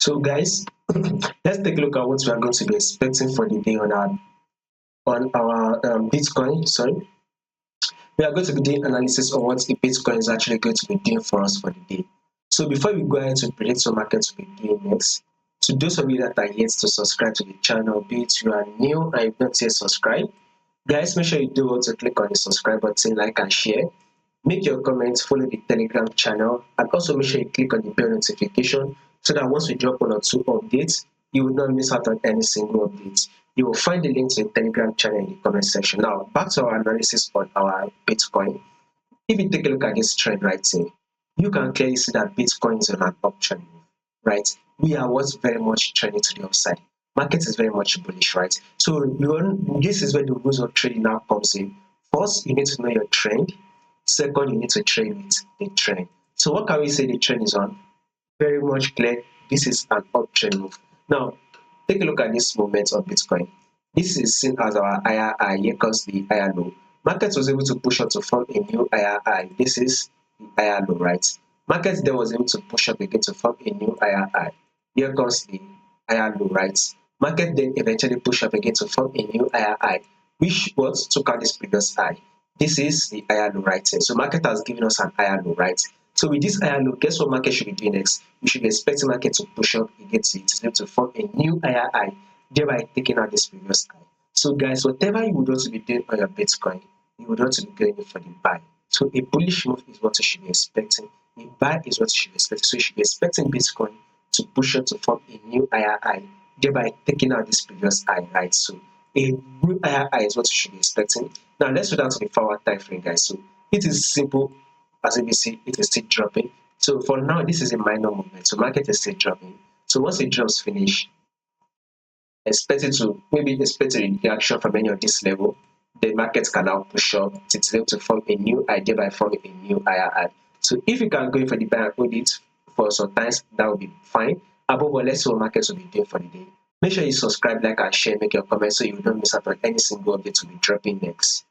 So guys, let's take a look at what we are going to be expecting for the day on our Bitcoin. Sorry, we are going to be doing analysis on what the Bitcoin is actually going to be doing for us for the day. So before we go ahead to predict what markets will be doing next, to those of you that are yet to subscribe to the channel, be it you are new and you've not yet subscribed, guys, make sure you do also click on the subscribe button, like and share. Make your comments, follow the Telegram channel, and also make sure you click on the bell notification so that once we drop one or two updates, you will not miss out on any single update. You will find the link to the Telegram channel in the comment section. Now, back to our analysis on our Bitcoin. If you take a look at this trend right here, you can clearly see that Bitcoin is on an uptrend move, right? We are what's very much trending to the upside. Market is very much bullish, right? So this is where the rules of trading now comes in. First, you need to know your trend. Second, you need to trade with the trend. So what can we say the trend is on? Very much clear. This is an uptrend move. Now, take a look at this movement of Bitcoin. This is seen as our higher high. Here comes the higher low. Market was able to push up to form a new higher high. This is the higher low, right? Market then was able to push up again to form a new higher high. Here comes the higher low, right? Market then eventually push up again to form a new higher high, which was took out this previous high. This is the higher low right here. So market has given us an higher low, right? So with this higher low, guess what market should be doing next? We should be expecting market to push up against it to form a new higher high, thereby taking out this previous high. So guys, whatever you would want to be doing on your Bitcoin, you would want to be going for the buy. So a bullish move is what you should be expecting. A buy is what you should be expecting. So you should be expecting Bitcoin to push up to form a new higher high, thereby taking out this previous high, right? So a new higher high is what you should be expecting. Now let's go down to the forward time frame, guys. So it is simple. As you can see, it is still dropping. So for now, this is a minor movement. So market is still dropping. So once it drops finish, expect it to maybe expect a reaction from any of this level. The market can now push up to form a new high, thereby forming a new higher high. So if you can go for the buy and hold it for some times, that will be fine. Above all, let's see what markets will be doing for the day. Make sure you subscribe, like, and share, make your comments so you don't miss out on any single update to be dropping next.